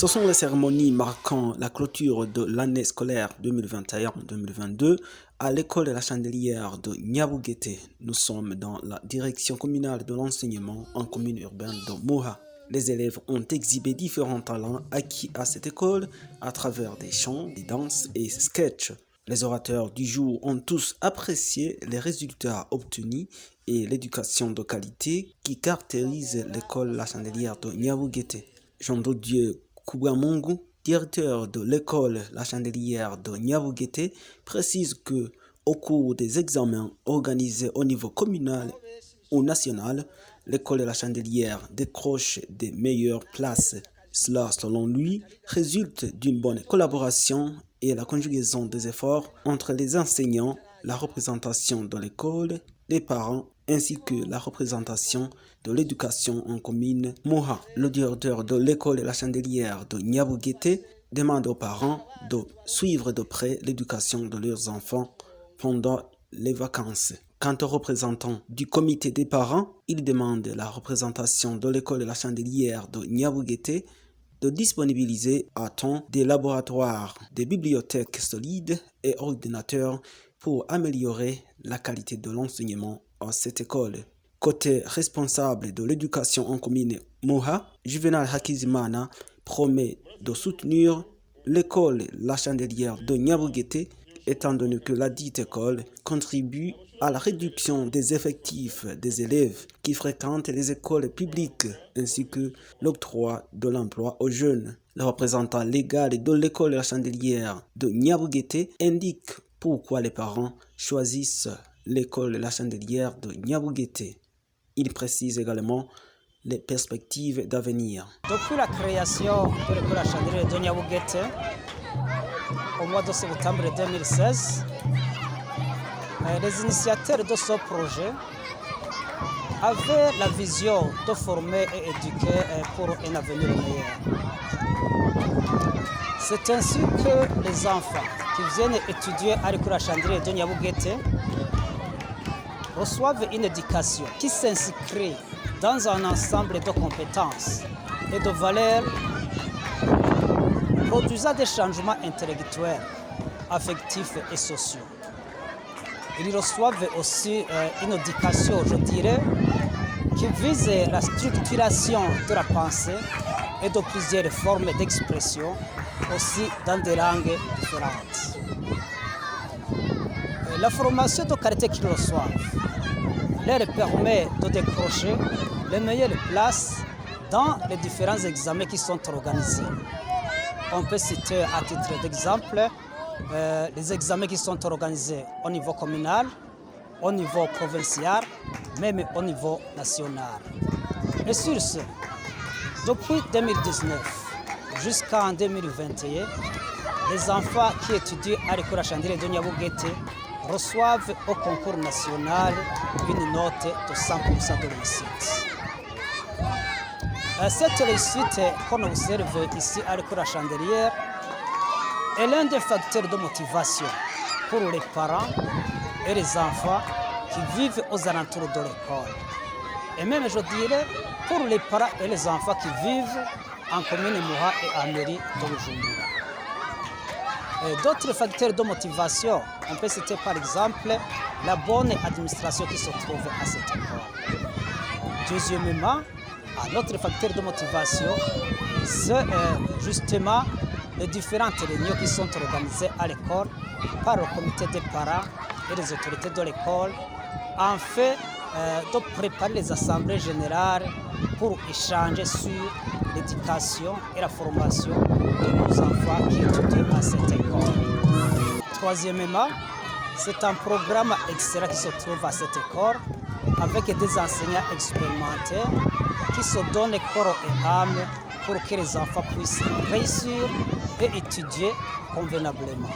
Ce sont les cérémonies marquant la clôture de l'année scolaire 2021-2022 à l'école de la Chandelière de Niabuguete. Nous sommes dans la direction communale de l'enseignement en commune urbaine de Moha. Les élèves ont exhibé différents talents acquis à cette école à travers des chants, des danses et sketchs. Les orateurs du jour ont tous apprécié les résultats obtenus et l'éducation de qualité qui caractérise l'école La Chandelière de Niabuguete. Jean de Dieu Koubamongu, directeur de l'école La Chandelière de Niabuguete, précise que au cours des examens organisés au niveau communal ou national, l'école La Chandelière décroche des meilleures places. Cela, selon lui, résulte d'une bonne collaboration et la conjugaison des efforts entre les enseignants, la représentation de l'école, les parents ainsi que la représentation de l'éducation en commune Moha. Le directeur de l'école La Chandelière de Niabuguete demande aux parents de suivre de près l'éducation de leurs enfants pendant les vacances. Quant aux représentants du comité des parents, il demande la représentation de l'école La Chandelière de Niabuguete de disponibiliser à temps des laboratoires, des bibliothèques solides et ordinateurs pour améliorer la qualité de l'enseignement à cette école. Côté responsable de l'éducation en commune Moha, Juvenal Hakizimana promet de soutenir l'école La Chandelière de Niabuguete étant donné que la dite école contribue à la réduction des effectifs des élèves qui fréquentent les écoles publiques ainsi que l'octroi de l'emploi aux jeunes. Le représentant légal de l'école La Chandelière de Niabuguete indique pourquoi les parents choisissent l'école La Chandelière de Niabuguete. Il précise également les perspectives d'avenir. Depuis la création de l'école La Chandelière de Niabuguete, au mois de septembre 2016, les initiateurs de ce projet avaient la vision de former et éduquer pour un avenir meilleur. C'est ainsi que les enfants qui viennent étudier à l'école La Chandelière de Niabuguete reçoivent une éducation qui s'inscrit dans un ensemble de compétences et de valeurs produisant des changements intellectuels, affectifs et sociaux. Ils reçoivent aussi une éducation, je dirais, qui vise la structuration de la pensée et de plusieurs formes d'expression, aussi dans des langues différentes. La formation de qualité qu'ils reçoivent leur permet de décrocher les meilleures places dans les différents examens qui sont organisés. On peut citer à titre d'exemple les examens qui sont organisés au niveau communal, au niveau provincial, même au niveau national. Et sur ce, depuis 2019 jusqu'en 2021, les enfants qui étudient à l'école La Chandelière de Niabuguete reçoivent au concours national une note de 100% de réussite. Cette réussite qu'on observe ici à l'école La Chandelière est l'un des facteurs de motivation pour les parents et les enfants qui vivent aux alentours de l'école. Et même, je dirais, pour les parents et les enfants qui vivent en commune Moha et en mairie de Bujumbura. D'autres facteurs de motivation, on peut citer par exemple la bonne administration qui se trouve à cette école. Deuxièmement, un autre facteur de motivation, c'est justement les différentes réunions qui sont organisées à l'école par le comité des parents et les autorités de l'école, en fait de préparer les assemblées générales pour échanger sur l'éducation et la formation de nos enfants qui étudient à cette école. Troisièmement, c'est un programme excellent qui se trouve à cette école avec des enseignants expérimentés qui se donnent corps et âme pour que les enfants puissent réussir et étudier convenablement.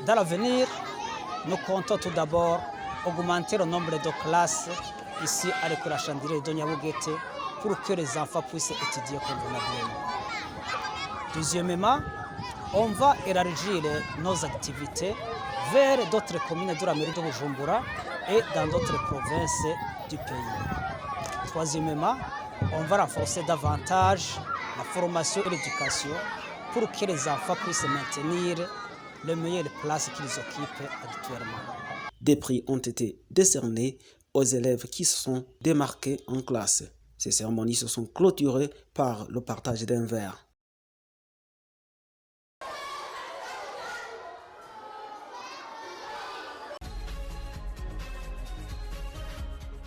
Dans l'avenir, nous comptons tout d'abord augmenter le nombre de classes ici à l'école La Chandelière de Niabuguete pour que les enfants puissent étudier convenablement. Deuxièmement, on va élargir nos activités vers d'autres communes de la mairie de Bujumbura et dans d'autres provinces du pays. Troisièmement, On va renforcer davantage la formation et l'éducation pour que les enfants puissent maintenir les meilleures places qu'ils occupent actuellement. Des prix ont été décernés aux élèves qui se sont démarqués en classe. Ces cérémonies se sont clôturées par le partage d'un verre.